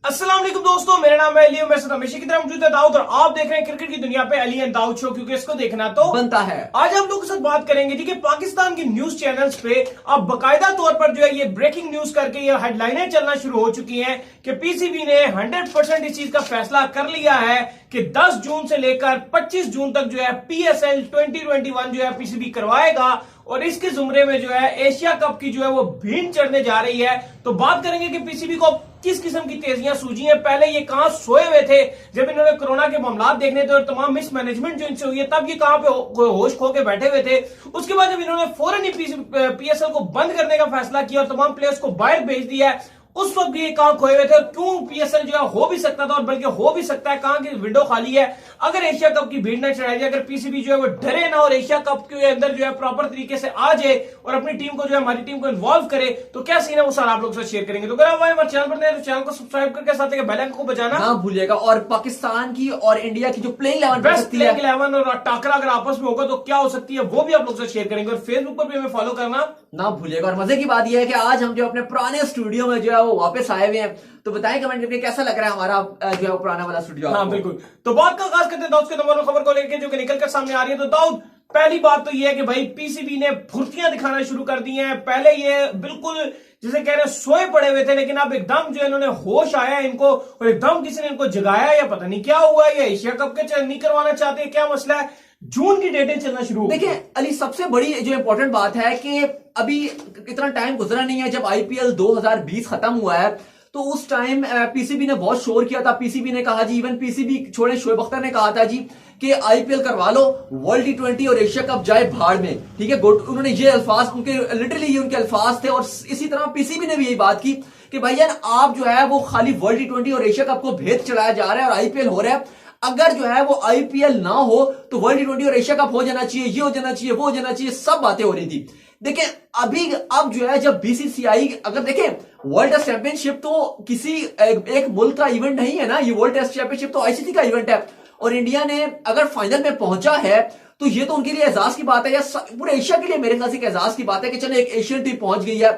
अस्सलाम वालेकुम दोस्तों, मेरा नाम है अली। मेरे साथ हमेशा की तरह मौजूद है दाऊद और आप देख रहे हैं क्रिकेट की दुनिया पे अली एंड दाऊद शो, क्योंकि इसको देखना तो बनता है। आज हम लोग के साथ बात करेंगे जी कि पाकिस्तान के न्यूज चैनल्स पे अब बकायदा तौर पर जो है ये ब्रेकिंग न्यूज करके ये हेडलाइनें चलना शुरू हो चुकी हैं कि पीसीबी ने 100% इस चीज का फैसला कर लिया है कि 10 जून से लेकर 25 जून तक जो है पीएसएल 2021 जो है पीसीबी करवाएगा और इसके जुमरे में जो है एशिया कप की जो है वो भीड़ चढ़ने जा रही है। तो बात करेंगे कि पीसीबी को किस किस्म की तेजियां सूझी हैं। पहले ये कहां सोए हुए थे जब इन्होंने कोरोना के मामला देखने थे और तमाम मिसमैनेजमेंट जो इनसे हुई है, तब ये कहां पे होश खो के बैठे हुए थे। उसके बाद जब इन्होंने फौरन ही पीएसएल को बंद करने का फैसला किया और तमाम प्लेयर्स को बाहर भेज दिया है, उस वक्त भी ये कहां खोए हुए थे और क्यों पीएसएल जो है हो भी सकता था और बल्कि हो भी सकता है, कहां की विंडो खाली है अगर एशिया कप की भीड़ न चढ़ाई जाए, अगर पीसीबी जो है वो डरे ना और एशिया कप के अंदर जो है प्रॉपर तरीके से आ जाए और अपनी टीम को जो है हमारी टीम को इन्वॉल्व करे, तो क्या सीन है वो सारा आप लोग से शेयर करेंगे। तो अगर आप हमारे चैनल पर नए तो चैनल को सब्सक्राइब करके साथ बेल आइकन को बजाना ना भूलिएगा। और पाकिस्तान की और इंडिया की जो प्लेइंग 11 बेस्ट प्लेइंग 11 और टाकरा अगर आपस में होगा तो क्या हो सकती है वो भी आप लोग से शेयर करेंगे और फेसबुक पर भी हमें फॉलो करना ना भूलिएगा। और मजे की बात यह है कि आज हम जो अपने पुराने स्टूडियो में जो है वो वापस आए हुए हैं, तो बताएं कमेंट करके कैसा लग रहा है हमारा जो है पुराना वाला स्टूडियो। हाँ बिल्कुल। तो बात का आगाज करते हैं दाऊद के नंबर खबर को लेकर जो कि निकल कर सामने आ रही है। तो दाऊद, पहली बात तो ये है कि भाई पीसीबी ने फुर्तियां दिखाना शुरू कर दी हैं। पहले ये बिल्कुल जिसे कह रहे हैं सोए पड़े हुए थे, लेकिन अब एकदम जो इन्होंने होश आया इनको और एकदम किसी ने इनको जगाया या पता नहीं क्या हुआ, या एशिया कप के नहीं करवाना चाहते, क्या मसला है। जून की डेटें चलना शुरू हो। देखिए अली, सबसे बड़ी जो इंपॉर्टेंट बात है कि अभी इतना टाइम गुजरा नहीं है। जब आईपीएल 2020 खत्म हुआ है तो उस टाइम पीसीबी ने बहुत शोर किया था। पीसीबी ने कहा जी, इवन पीसीबी छोड़े शोएब अख्तर ने कहा था जी कि आईपीएल करवा लो, वर्ल्ड टी20 और एशिया कप जाए भाड़ में। ठीक है, गुड। उन्होंने ये अल्फाज, उनके लिटरली ये उनके अल्फाज थे। और इसी तरह पीसीबी ने भी यही बात की कि भैया आप जो है वो खाली वर्ल्ड टी20 और एशिया कप को भेद चढ़ाया जा रहा है और आईपीएल हो रहा है। अगर जो है वो आईपीएल ना हो तो वर्ल्ड टी20 और एशिया कप हो जाना चाहिए, ये हो जाना चाहिए, वो हो जाना चाहिए, सब बातें हो रही थी। देखिए अभी अब जो है जब बीसीसीआई, अगर देखें वर्ल्ड टेस्ट चैंपियनशिप तो किसी एक मुल्क का इवेंट नहीं है ना, ये वर्ल्ड टेस्ट चैंपियनशिप तो आईसीसी का इवेंट है। और इंडिया ने अगर फाइनल में पहुंचा है तो ये तो उनके लिए एजाज की बात है, या पूरे एशिया के लिए मेरे ख्याल से एक एजाज की बात है कि चलो एक एशियन टीम पहुंच गई है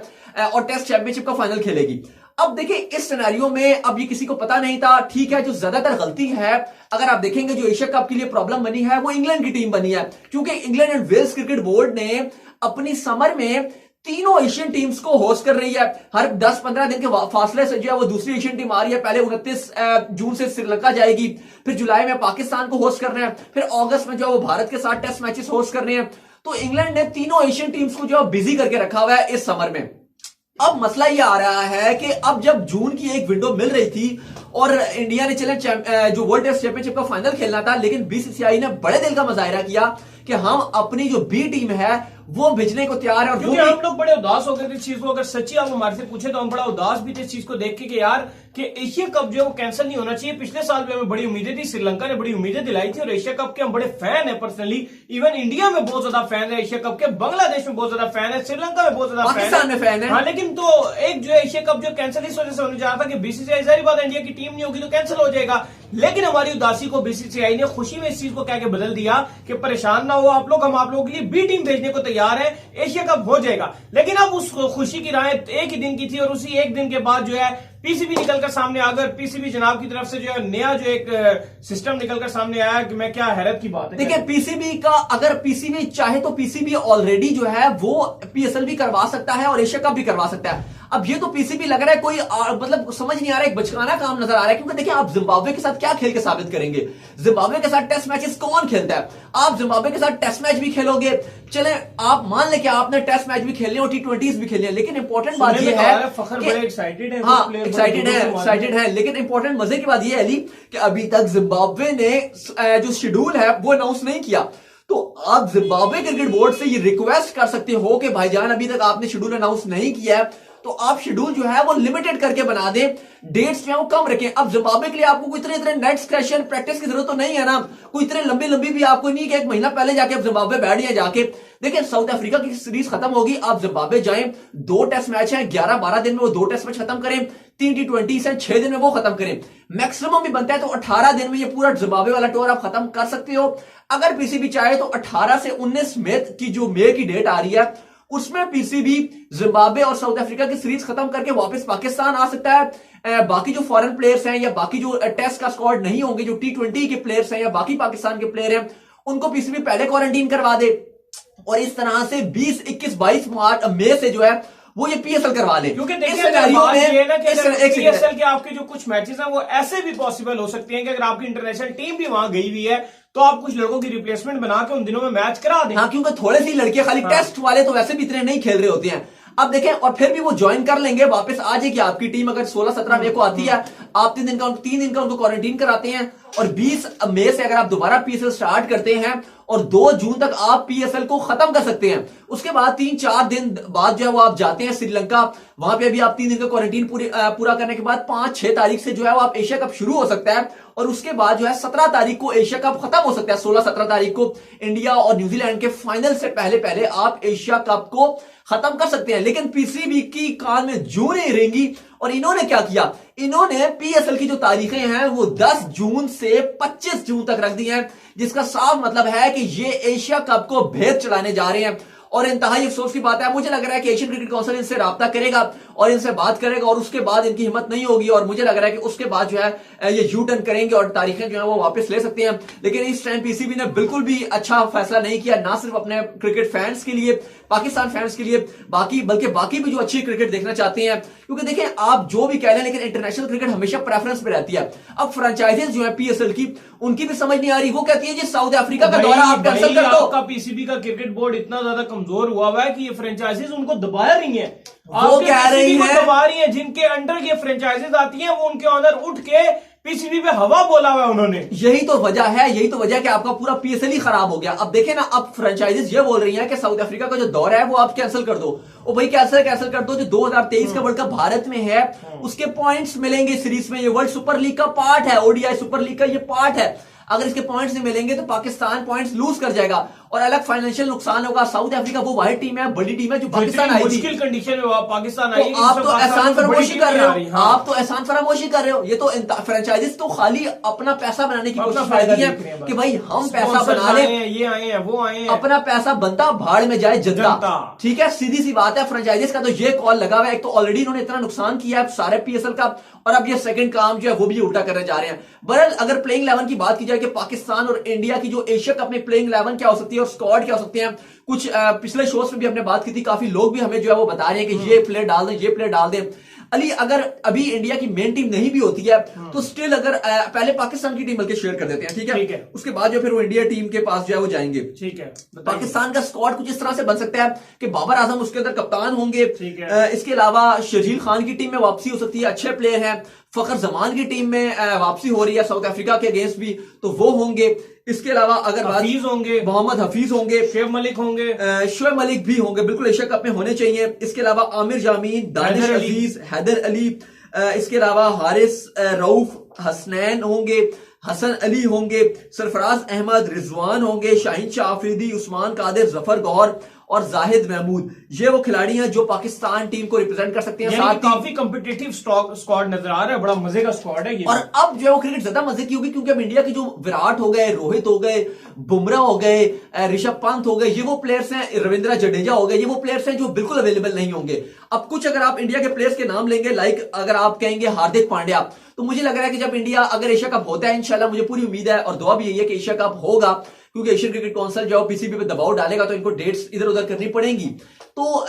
और टेस्ट चैंपियनशिप का फाइनल खेलेगी। अब देखिए इस सिनेरियो में अब ये किसी को पता नहीं था। ठीक है, जो ज्यादातर गलती है अगर आप देखेंगे जो एशिया कप के लिए प्रॉब्लम बनी है वो इंग्लैंड की टीम बनी है, क्योंकि England and Wales cricket board ने अपनी समर में तीनों एशियन टीम्स को होस्ट कर रही है। हर 10-15 दिन के फासले से जो है वो दूसरी एशियन टीम आ रही है। पहले 29 जून से श्रीलंका जाएगी, फिर जुलाई में पाकिस्तान को होस्ट करना है, फिर अगस्त में जो है वो भारत के साथ टेस्ट मैचेस होस्ट करने हैं। तो इंग्लैंड ने तीनों एशियन टीम्स को जो है बिजी करके रखा हुआ है इस समर में। अब मसला ये आ रहा है कि अब जब जून की एक विंडो मिल रही थी और इंडिया ने चले जो वर्ल्ड टेस्ट चैंपियनशिप का फाइनल खेलना था, लेकिन बीसीसीआई ने बड़े दिल का मुजाहिरा किया कि हम अपनी जो बी टीम है वो भेजने को तैयार है। और क्योंकि हम लोग बड़े उदास हो गए थे इस चीज को, अगर सच्ची आप हमारे से पूछे तो हम बड़ा उदास भी थे इस चीज को देख के कि यार कि एशिया कप जो है वो कैंसिल नहीं होना चाहिए। पिछले साल भी हमें बड़ी उम्मीदें थी, श्रीलंका ने बड़ी उम्मीदें दिलाई थी और एशिया कप के हम बड़े फैन है पर्सनली। इवन इंडिया में बहुत ज्यादा फैन है एशिया कप के, बांग्लादेश में बहुत ज्यादा फैन है, श्रीलंका में बहुत ज्यादा पाकिस्तान में फैन है। हाँ, लेकिन तो एक जो है एशिया कप जो कैंसिल इस वजह से होने जा रहा था कि बीसीसीआई जाहिर बात इंडिया की टीम नहीं होगी तो कैंसिल हो जाएगा। लेकिन हमारी उदासी को बीसीसीआई ने खुशी में इस चीज को कह के बदल दिया कि परेशान ना हो आप लोग, हम आप लोगों के लिए बी टीम भेजने को तैयार है, एशिया कप हो जाएगा। लेकिन अब उस खुशी की राहें एक ही दिन की थी और उसी एक दिन के बाद जो है पीसीबी निकलकर सामने आ गए। पीसीबी जनाब की तरफ से जो है नया जो एक सिस्टम निकलकर सामने आया कि मैं क्या हैरत की बात है। देखिए पीसीबी का, अगर पीसीबी चाहे तो पीसीबी ऑलरेडी जो है वो पीएसएल भी करवा सकता है और एशिया कप भी करवा सकता है। अब ये तो पीसीबी लग रहा है कोई मतलब समझ नहीं आ रहा है, एक बचकाना काम नजर आ रहा है। क्योंकि देखिए आप जिम्बाब्वे के साथ क्या खेल के साबित करेंगे? जिम्बाब्वे के साथ टेस्ट मैचेस कौन खेलता है? आप जिम्बाब्वे के साथ टेस्ट मैच भी खेलोगे, चले आप मान ले कि आपने टेस्ट मैच भी खेलने और टी20 भी खेलने, लेकिन इंपॉर्टेंट बात यह है फखर बड़े एक्साइटेड है। हाँ एक्साइटेड है, लेकिन इंपॉर्टेंट मजे की बात यह है अली कि अभी तक जिम्बाब्वे ने जो शेड्यूल है वो अनाउंस नहीं किया। तो आप जिम्बाब्वे क्रिकेट बोर्ड से ये रिक्वेस्ट कर सकते हो कि भाईजान अभी तक आपने शेड्यूल अनाउंस नहीं किया है तो आप शेड्यूल जो है वो लिमिटेड करके बना दें, डेट्स जो है वो कम रखें। अब जिम्बाब्वे के लिए आपको कोई इतने नेट सेशन प्रैक्टिस की जरूरत तो नहीं है ना, कोई इतने लंबी भी आपको नहीं कि एक महीना पहले जाके आप जिम्बाब्वे बैठ जाए जाके। देखिए साउथ अफ्रीका की सीरीज खत्म होगी, आप जिम्बाब्वे जाएं, 2 टेस्ट मैच हैं, 11-12 दिन में वो 2 टेस्ट मैच खत्म करें, 3 टी20 हैं, 6 दिन में वो खत्म करें। मैक्सिमम भी बनता है तो 18 दिन में ये पूरा जिम्बाब्वे वाला टूर आप खत्म कर सकते हो। अगर पीसीबी चाहे तो 18 से 19 मई की जो मई की डेट आ रही है उसमें पीसीबी जिम्बाब्वे और साउथ अफ्रीका की सीरीज खत्म करके वापस पाकिस्तान आ सकता है। बाकी जो फॉरेन प्लेयर्स हैं या बाकी जो टेस्ट का स्क्वाड नहीं होंगे, जो T20 के प्लेयर्स हैं या बाकी पाकिस्तान के प्लेयर हैं, उनको पीसीबी पहले क्वारंटीन करवा दे और इस तरह से 20, 21, 22 मई से जो है वो ये पीएसएल करवा ले। क्योंकि देखिए पीएसएल के आपके जो कुछ मैचेस हैं वो ऐसे भी पॉसिबल हो सकते हैं कि अगर आपकी इंटरनेशनल टीम भी वहां गई हुई है तो आप कुछ लड़कों की रिप्लेसमेंट बना के उन दिनों में मैच करा दें। हाँ, क्योंकि थोड़े सी लड़के खाली टेस्ट वाले तो वैसे भी इतने नहीं खेल रहे होते हैं। अब देखें, और फिर भी वो ज्वाइन कर लेंगे, वापस आ जाएगी आपकी टीम। अगर 16-17 मई को आती है, आप 3 दिन का उनको क्वारंटीन कराते हैं और 20 मई से अगर आप दोबारा पीएसएल स्टार्ट करते हैं और 2 जून तक आप पीएसएल को खत्म कर सकते हैं। उसके बाद 3-4 दिन बाद जो है वो आप जाते हैं श्रीलंका, वहां पे भी आप 3 दिन का क्वारंटीन पूरा करने के बाद 5-6 तारीख से जो है वो आप एशिया कप शुरू हो सकता है और उसके बाद जो है 17 तारीख को एशिया कप खत्म हो सकता है। 16-17 तारीख को इंडिया और न्यूजीलैंड के फाइनल से पहले आप एशिया कप को खत्म कर सकते हैं। लेकिन पीसीबी की कान में जू नहीं रहेंगी और इन्होंने क्या किया, इन्होंने पीएसएल की जो तारीखें हैं वो 10 जून से 25 जून तक रख दी हैं, जिसका साफ मतलब है कि ये एशिया कप को भेद चढ़ाने जा रहे हैं। और इंतहाई अफसोस की बात है, मुझे लग रहा है कि एशियन क्रिकेट काउंसिल इनसे राब्ता करेगा और इनसे बात करेगा और उसके बाद इनकी हिम्मत नहीं होगी और मुझे लग रहा है कि उसके बाद जो है ये यू टर्न करेंगे और तारीखें जो है वो वापस ले सकते हैं। लेकिन इस टाइम पीसीबी ने बिल्कुल भी अच्छा फैसला नहीं किया, ना सिर्फ अपने क्रिकेट फैंस के लिए, पाकिस्तान फैंस के लिए, बल्कि बाकी भी जो अच्छी क्रिकेट देखना चाहते हैं। क्योंकि देखें, आप जो भी कह लें, लेकिन इंटरनेशनल क्रिकेट हमेशा प्रेफरेंस पे रहती है। अब फ्रेंचाइजीज जो है पीएसएल की, उनकी भी समझ नहीं आ रही। वो कहती है जी साउथ अफ्रीका का दौरा आप कैंसिल कर दो। आपका पीसीबी का क्रिकेट बोर्ड इतना ज्यादा कमजोर हुआ है कि ये फ्रेंचाइजीज उनको दबा रही हैं। वो कह रही है दबा रही है, जिनके अंडर ये फ्रेंचाइजीज आती हैं वो उनके अंदर उठ के पीसीबी पे हवा बोला हुआ है उन्होंने। यही तो वजह है कि आपका पूरा पीएसएल ही खराब हो गया। अब देखें ना, अब फ्रेंचाइजीज ये बोल रही हैं कि साउथ अफ्रीका का जो दौरा है वो आप कैंसिल कर दो। ओ भाई, कैंसिल कर दो। जो 2023 का वर्ल्ड कप भारत में है उसके पॉइंट्स मिलेंगे सीरीज में। ये वर्ल्ड सुपर लीग का पार्ट है, ओडीआई सुपर लीग का ये पार्ट है। अगर इसके पॉइंट्स नहीं मिलेंगे तो पाकिस्तान पॉइंट्स लूज कर जाएगा और अलग फाइनेंशियल नुकसान होगा। साउथ अफ्रीका वो वाहिद टीम है, बड़ी टीम है जो पाकिस्तान आई थी, मुश्किल कंडीशन में पाकिस्तान आई। तो आप तो एहसान फरामोशी कर रहे हो, आप तो एहसान फरामोशी कर रहे हो। ये तो फ्रेंचाइजीज तो खाली अपना पैसा बनाने की कोशिश करती है कि भाई हम पैसा बना ले, ये आए हैं वो आए हैं, अपना पैसा बनता भाड़ में जाए जनता। ठीक है, सीधी सी बात है। फ्रेंचाइजीज का तो ये कॉल लगा हुआ है। एक तो ऑलरेडी इन्होंने इतना नुकसान किया है सारे पीएसएल का और अब ये सेकंड काम जो है वो भी उल्टा करने जा रहे हैं। बहरहाल, अगर प्लेइंग 11 की बात की जाए कि पाकिस्तान और इंडिया की जो एशिया कप में प्लेइंग 11 क्या हो सकती है और स्क्वाड क्या हो सकती है, कुछ पिछले शोज में भी हमने बात की थी। काफी लोग भी हमें जो है वो बता रहे हैं कि ये प्लेयर डाल दें, ये प्लेयर डाल दें। अली, अगर अभी इंडिया की मेन टीम नहीं भी होती है तो स्टिल अगर पहले पाकिस्तान की टीम बल्कि शेयर कर देते हैं, ठीक है। उसके बाद जो फिर वो इंडिया टीम के पास जो है वो जाएंगे, ठीक है। पाकिस्तान का स्क्वाड कुछ इस तरह से बन सकता है कि बाबर आजम उसके अंदर कप्तान होंगे। इसके अलावा शर्जील खान की टीम में वापसी हो सकती है, अच्छे प्लेयर हैं। फखर जमान की टीम में वापसी हो रही है साउथ अफ्रीका के अगेंस्ट भी, तो वो होंगे। इसके अलावा अगर हफीज होंगे, मोहम्मद हफीज होंगे, शुएब मलिक होंगे, शुएब मलिक भी होंगे, बिल्कुल एशिया कप में होने चाहिए। इसके अलावा आमिर जामीन, दानिश अजीज, हैदर अली, इसके अलावा हारिस रऊफ, हसनैन होंगे, हसन अली होंगे, सरफराज अहमद, रिजवान होंगे, शाहीन शाह अफरीदी, उस्मान कादिर, जफर गौहर और जाहिद महमूद। ये वो खिलाड़ी हैं जो पाकिस्तान टीम को रिप्रेजेंट कर सकते हैं। साथ काफी कॉम्पिटिटिव स्क्वाड नजर आ रहा है, बड़ा मजे का स्क्वाड है ये। और अब जो है वो क्रिकेट ज्यादा मजे की होगी क्योंकि अब इंडिया के जो विराट हो गए, रोहित हो गए, बुमराह हो गए, ऋषभ पंत हो गए, ये वो प्लेयर्स हैं, रविंद्र जडेजा हो गए, ये वो प्लेयर्स हैं जो बिल्कुल अवेलेबल नहीं होंगे। अब कुछ अगर आप इंडिया के प्लेयर्स के नाम लेंगे, लाइक अगर आप कहेंगे हार्दिक पांड्या, तो मुझे लग रहा है कि जब इंडिया अगर एशिया कप होता है, इंशाल्लाह मुझे पूरी उम्मीद है और दुआ भी यही है कि एशिया कप होगा, क्योंकि एशियन क्रिकेट काउंसिल जो पीसीबी पे दबाव डालेगा तो इनको डेट्स इधर उधर करनी पड़ेंगी। तो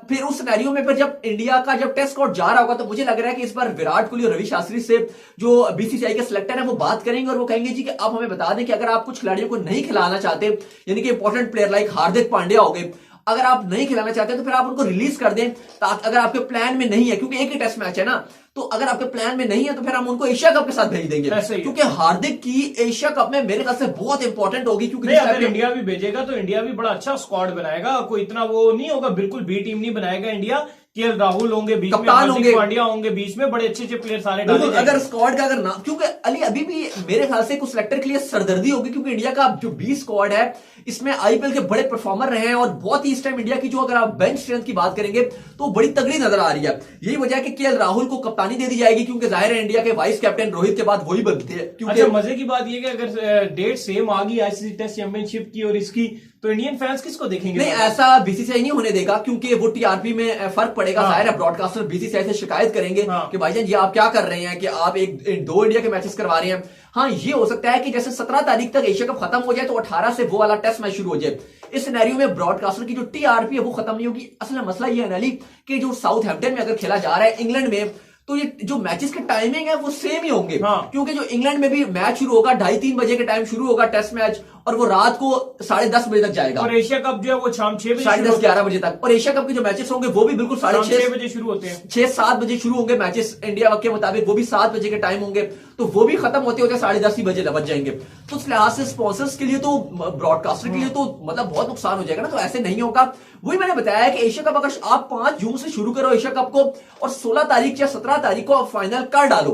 फिर उस सिनेरियो में फिर जब इंडिया का जब टेस्ट स्क्वाड जा रहा होगा तो मुझे लग रहा है कि इस बार विराट कोहली और रवि शास्त्री से जो बीसीसीआई के सिलेक्टर है वो बात करेंगे और वो कहेंगे जी कि आप हमें बता दें कि अगर आप कुछ खिलाड़ियों को नहीं खिलाना चाहते, यानी कि important player like Hardik Pandya हो गए, अगर आप नहीं खिलाना चाहते तो फिर आप उनको रिलीज कर दें। अगर आपके प्लान में नहीं है, क्योंकि एक ही टेस्ट मैच है ना, तो अगर आपके प्लान में नहीं है तो फिर हम उनको एशिया कप के साथ भेज देंगे, क्योंकि हार्दिक की एशिया कप में मेरे ख्याल से बहुत इंपॉर्टेंट होगी। क्योंकि अगर इंडिया भी भेजेगा तो इंडिया भी बड़ा अच्छा स्क्वाड बनाएगा, कोई इतना वो नहीं होगा, बिल्कुल बी टीम नहीं बनाएगा इंडिया। केएल राहुल होंगे बीच में, हार्दिक पांड्या होंगे बीच में, बड़े अच्छे प्लेयर सारे डाले जाएंगे। अगर स्क्वाड का अगर नाम, क्योंकि अली अभी भी मेरे ख्याल से कुछ सिलेक्टर के लिए सरदर्दी होगी, क्योंकि इंडिया का जो 20 स्क्वाड है इसमें आईपीएल के बड़े परफॉर्मर रहे हैं और बहुत ही इस टाइम इंडिया की जो अगर आप बेंच स्ट्रेंथ की बात करेंगे तो बड़ी तगड़ी नजर आ रही है। यही वजह है कि केएल राहुल को कप्तानी दे दी जाएगी, क्योंकि जाहिर है इंडिया के वाइस कैप्टन रोहित के बाद वही बनते हैं। अच्छा, मजे की बात यह कि अगर डेट सेम आ गई आईसीसी टेस्ट चैंपियनशिप की और इसकी, तो इंडियन फैंस किसको देखेंगे? नहीं, ऐसा बीसीसीआई नहीं होने देगा, क्योंकि वो टीआरपी में फर्क पड़ेगा। जाहिर है ब्रॉडकास्टर बीसीसीआई से शिकायत करेंगे कि भाईजान ये आप क्या कर रहे हैं कि आप दो इंडिया के मैचेस करवा रहे हैं। हाँ, ये हो सकता है कि जैसे 17 तारीख तक एशिया कप खत्म हो जाए तो 18 से वो वाला टेस्ट मैच शुरू हो जाए। इस सिनेरियो में ब्रॉडकास्टर की जो टीआरपी है वो खत्म नहीं होगी। असल मसला ये है नली कि जो साउथहैम्पटन में अगर खेला जा रहा है इंग्लैंड में, तो ये जो मैचेस के टाइमिंग है वो सेम ही होंगे। क्योंकि जो इंग्लैंड में भी मैच शुरू होगा 2:30-3 बजे के टाइम शुरू होगा टेस्ट मैच, और वो रात को 10:30 बजे तक जाएगा। और एशिया कप जो है वो शाम 6 बजे 10:30-11 बजे तक। और एशिया कप के जो मैचेस होंगे वो भी बिल्कुल 6:30 बजे शुरू होते हैं। 6-7 बजे शुरू होंगे मैचेस इंडिया वक्त के मुताबिक, वो भी 7 बजे के टाइम होंगे, तो वो भी खत्म होते होते 10:30 बजे बज जाएंगे। तो उस लिहाज से स्पॉन्सर्स के लिए तो, ब्रॉडकास्टर के लिए तो मतलब बहुत नुकसान हो जाएगा ना। तो ऐसे नहीं होगा। वही मैंने बताया कि एशिया कप अगर आप 5 जून से शुरू करो एशिया कप को, और 16 तारीख या 17 तारीख को आप फाइनल कर डालो,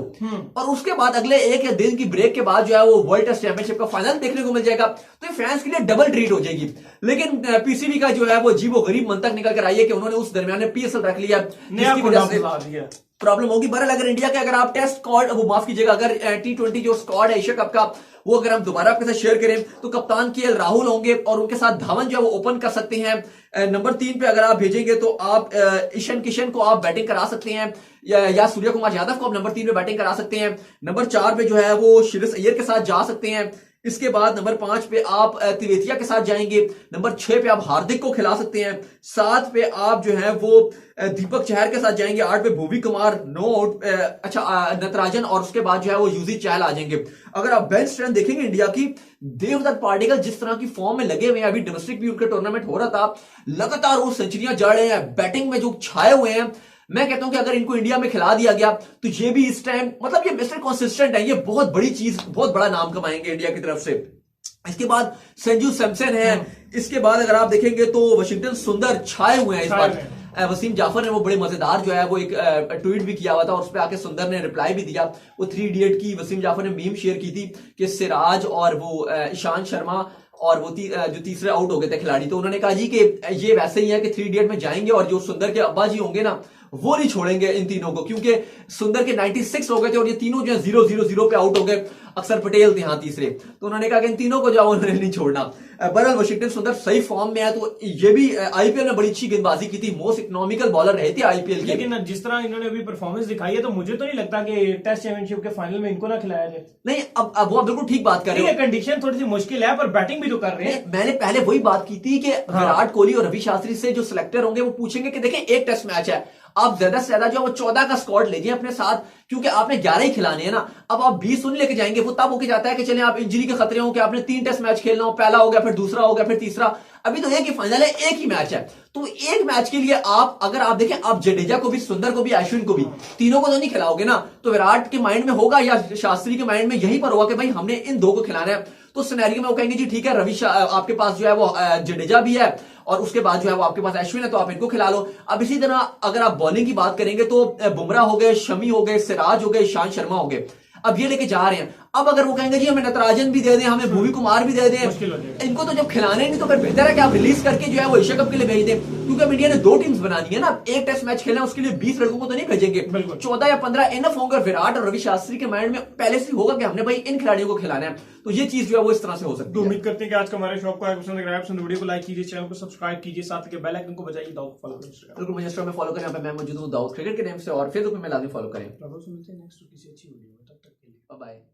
और उसके बाद अगले 1 या दिन की ब्रेक के बाद जो है वो वर्ल्ड टेस्ट चैंपियनशिप का फाइनल देखने को मिल जाएगा, तो ये फैंस के लिए डबल ट्रीट हो जाएगी। लेकिन पीसीबी का जो है वो अजीबो गरीब मंतक निकल कर आई है कि उन्होंने उस दरमियान में पीएसएल रख लिया, जिसकी वजह से प्रॉब्लम होगी। बहरहाल अगर इंडिया के अगर आप टेस्ट स्क्वाड, वो माफ कीजिएगा, अगर T20 जो स्क्वाड है एशिया कप का, वो अगर हम दोबारा आपके साथ शेयर करें तो कप्तान केएल राहुल होंगे, और उनके साथ धवन जो है वो ओपन कर सकते हैं। नंबर 3 पे अगर आप भेजेंगे तो आप ईशान किशन को आप बैटिंग करा सकते हैं, या सूर्य कुमार यादव को आप नंबर 3 पे बैटिंग करा सकते हैं। नंबर 4 पे जो है वो श्रेयस अय्यर के साथ जा सकते हैं। इसके बाद नंबर 5 पे आप तिवेतिया के साथ जाएंगे। नंबर 6 पे आप हार्दिक को खिला सकते हैं। 7 पे आप जो है वो दीपक चहर के साथ जाएंगे। 8 पे भुवी कुमार, 9 नटराजन, और उसके बाद जो है वो यूजी चहल आ जाएंगे। अगर आप बेंच स्ट्रेंथ देखेंगे इंडिया की, देवदत्त पार्टिकल जिस तरह की फॉर्म में लगे हुए हैं, अभी डोमेस्टिक भी उनका टूर्नामेंट हो रहा था, लगातार वो सेंचुरियां जड़ रहे हैं, बैटिंग में जो छाए हुए हैं। मैं कहता हूं कि अगर इनको इंडिया में खिला दिया गया तो ये भी इस टाइम मतलब ये मिस्टर कंसिस्टेंट है, ये बहुत बड़ी चीज, बहुत बड़ा नाम कमाएंगे इंडिया की तरफ से। इसके बाद संजू सैमसन है। इसके बाद अगर आप देखेंगे तो वाशिंगटन सुंदर छाए हुए हैं इस बार। वसीम जाफर ने वो बड़े मजेदार जो है वो एक ट्वीट भी किया हुआ था, और उस पर आके सुंदर ने रिप्लाई भी दिया। वो 3 इडियट की वसीम जाफर ने मीम शेयर की थी कि सिराज और वो ईशांत शर्मा और वो जो तीसरे आउट हो गए थे खिलाड़ी, तो उन्होंने कहा जी कि ये वैसे ही है कि 3 इडियट में जाएंगे, और जो सुंदर के अब्बा जी होंगे ना वो नहीं छोड़ेंगे इन तीनों को, क्योंकि सुंदर के 96 हो गए थे और ये तीनों जो है 0-0-0 पे आउट हो गए। अक्सर पटेल थे यहाँ तीसरे, तो उन्होंने कहा कि इन तीनों को जो उन्होंने नहीं छोड़ना। बहरहाल वाशिंगटन सुंदर सही फॉर्म में है, तो ये भी आईपीएल में बड़ी अच्छी गेंदबाजी की थी, मोस्ट इकोनॉमिकल बॉलर रहे थे आईपीएल के। लेकिन जिस तरह इन्होंने अभी परफॉर्मेंस दिखाई है तो मुझे तो नहीं लगता कि टेस्ट चैंपियनशिप के फाइनल में इनको ना खिलाया जाए। नहीं, अब वो बिल्कुल ठीक बात कर रहे हैं। कंडीशन थोड़ी सी मुश्किल है, पर बैटिंग भी तो कर रहे हैं। मैंने पहले वही बात की थी कि विराट कोहली और रवि शास्त्री से जो सिलेक्टर होंगे वो पूछेंगे कि देखें एक टेस्ट मैच है, आप ज्यादा से ज्यादा जो वो 14 का स्क्वाड लीजिए अपने साथ, क्योंकि आपने 11 ही खिलाने हैं ना। अब आप 20 नहीं लेके जाएंगे, वो तब होके जाता है कि चले आप इंजरी के खतरे हो कि आपने 3 टेस्ट मैच खेलना हो, पहला हो गया, फिर दूसरा हो गया, फिर तीसरा। अभी तो एक ही फाइनल है, एक ही मैच है, तो एक मैच के लिए आप अगर आप देखें, आप जडेजा को भी, सुंदर को भी, अश्विन को भी, तीनों को तो नहीं खिलाओगे ना। तो विराट के माइंड में होगा या शास्त्री के माइंड में यहीं पर होगा कि भाई हमने इन 2 को खिलाना है। तो सिनेरियो में वो कहेंगे जी ठीक है, आपके पास जो है वो जडेजा भी है, और उसके बाद जो है वो आपके पास अश्विन है, तो आप इनको खिला लो। अब इसी तरह अगर आप बॉलिंग की बात करेंगे तो बुमराह हो गए, शमी हो गए, सिराज हो गए, ईशांत शर्मा हो गए, अब ये लेके जा रहे हैं। अब अगर वो कहेंगे जी हमें नटराजन भी दे दें, हमें भुवी कुमार भी दे दें, इनको तो जब खिलाने नहीं तो फिर बेहतर है कि आप रिलीज करके जो है वो एशिया कप के लिए भेज दें, क्योंकि अब इंडिया ने 2 टीम्स बनानी है ना। एक टेस्ट मैच खेलना है, उसके लिए 20 लड़कों को तो नहीं भेजेंगे, 14 या 15 इनफ होंगे। विराट और रवि शास्त्री के माइंड में पहले से होगा कि हमने भाई इन खिलाड़ियों को खिलाना है, तो ये चीज जो है वो इस तरह से हो सकती है। उम्मीद करते हैं कि आज का हमारे शो को पसंद आया, वीडियो को लाइक कीजिए, चैनल को सब्सक्राइब कीजिए, साथ के बेल आइकन को बजाइए, दाऊद फॉलो करें, बिल्कुल मुझे इंस्टाग्राम में फॉलो करें, यहाँ पे मैं मौजूद हूँ दाऊद क्रिकेट के नेम से, और फेसबुक में लाजमी फॉलो करें। मिलते हैं नेक्स्ट किसी अच्छी वीडियो में, तब तक के लिए बाय बाय।